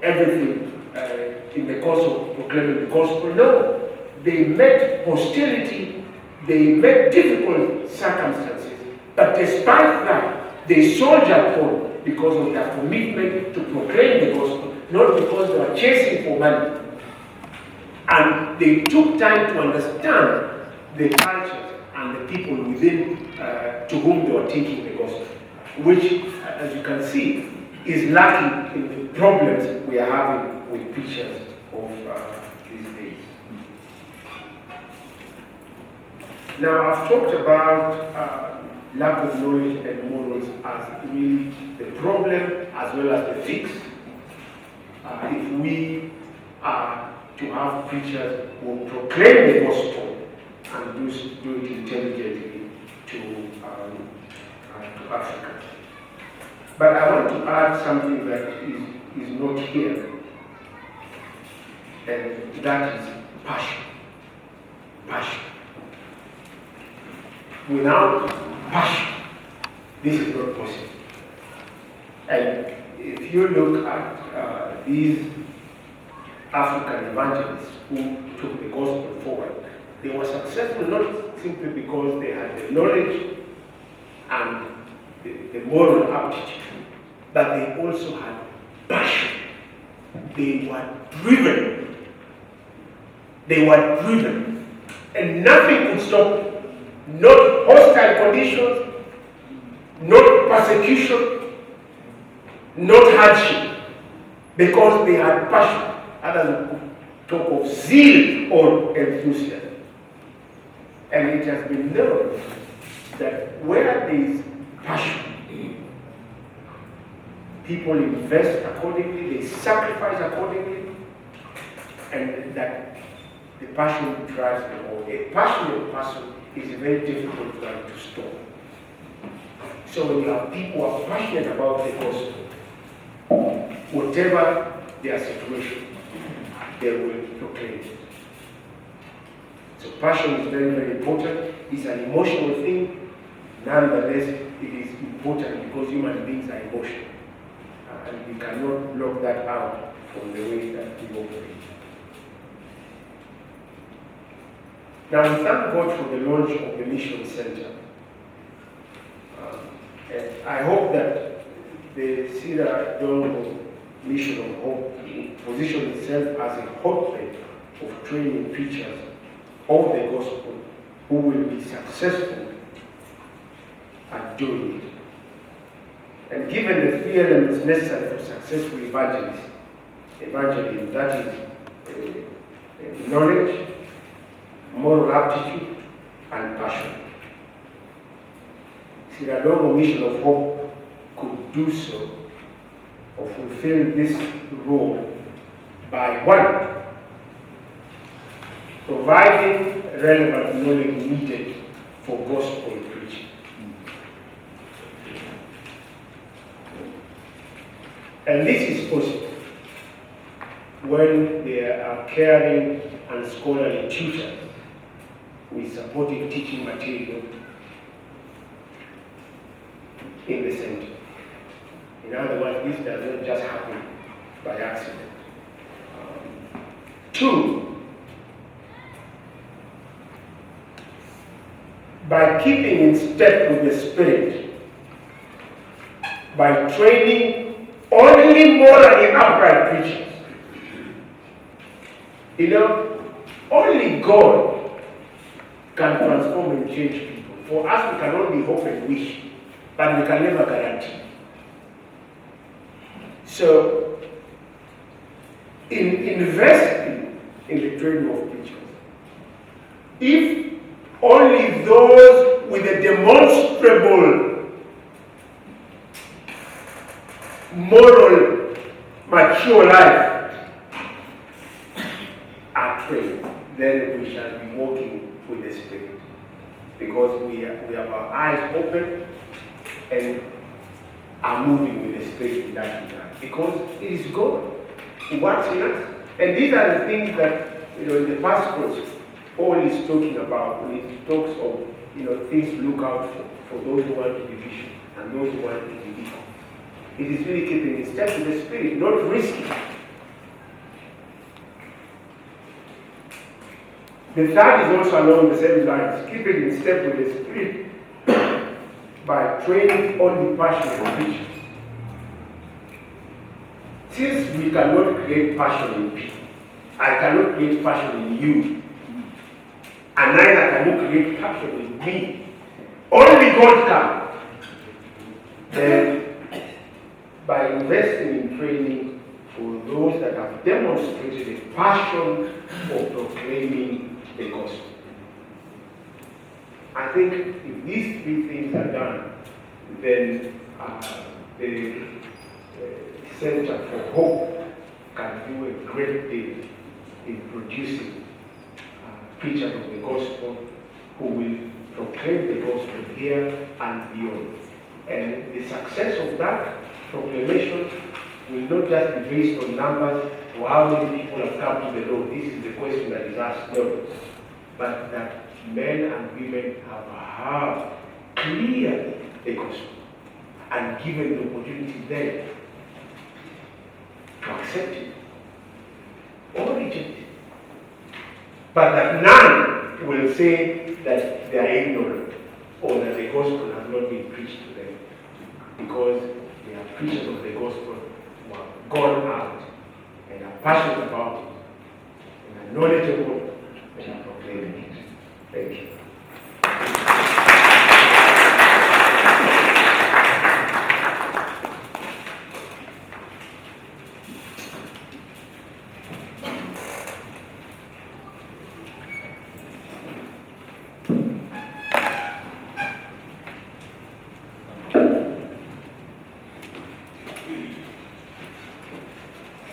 everything in the course of proclaiming the gospel. No, they met hostility, they met difficult circumstances, but despite that, they soldiered on because of their commitment to proclaim the gospel, not because they were chasing for money. And they took time to understand the cultures and the people within to whom they were taking the gospel, which, as you can see, is lacking in the problems we are having with preachers of these days. Now, I've talked about lack of knowledge and morals as really the problem as well as the fix. If we are to have preachers who proclaim the gospel and do it intelligently to Africa. But I want to add something that is not here, and that is passion. Passion. Without passion, this is not possible. And if you look at these African evangelists who took the gospel forward, they were successful not simply because they had the knowledge and the moral aptitude, but they also had passion. They were driven. They were driven. And nothing could stop them. Not hostile conditions, not persecution, not hardship, because they had passion. Others talk of zeal or enthusiasm. And it has been known that where there is passion, people invest accordingly, they sacrifice accordingly, and that the passion drives them all. A passionate person is very difficult to stop. So when you have people who are passionate about the gospel, whatever their situation, they will proclaim it. So passion is very, very important. It's an emotional thing. Nonetheless, it is important because human beings are emotional. And we cannot block that out from the way that we operate. Now, we thank God for the launch of the Mission Center. And I hope that the Sierra Lango Mission of Hope positions itself as a hotbed of training preachers of the gospel who will be successful at doing it. And given the three elements necessary for successful evangelism, that is knowledge, moral aptitude, and passion. Sierra Lango Mission of Hope could do so or fulfill this role by one, providing relevant knowledge needed for gospel preaching. And this is possible when there are caring and scholarly tutors with supportive teaching material in the center. In other words, this does not just happen by accident. Two, by keeping in step with the Spirit, by training only morally upright preachers. You know, only God can transform and change people. For us, we can only hope and wish, but we can never guarantee. So, in investing in the training of preachers, if only those with a demonstrable moral, mature life are trained, then we shall be walking with the Spirit. Because we have our eyes open and are moving with the Spirit in that regard. Because it is God who works in us. And these are the things that, in the Pastorals, Paul is talking about when he talks of, things to look out for those who want to be bishop and those who want to be deacon. It is really keeping in step with the Spirit, not risking The third is also along the same lines, keeping in step with the Spirit by training only passionate preachers. Since we cannot create passion in people, I cannot create passion in you, and neither can you create passion in me. Only God can. Then, by investing in training for those that have demonstrated a passion for proclaiming the gospel. I think if these three things are done, then the Center for Hope can do a great deal in producing preachers of the gospel who will proclaim the gospel here and beyond. And the success of that proclamation will not just be based on numbers or how many people have come to the Lord. This is the question that is asked, no. But that men and women have heard clearly the gospel and given the opportunity then to accept it or reject it. But that none will say that they are ignorant or that the gospel has not been preached to them, because they are preachers of the gospel who have gone out and are passionate about it and are knowledgeable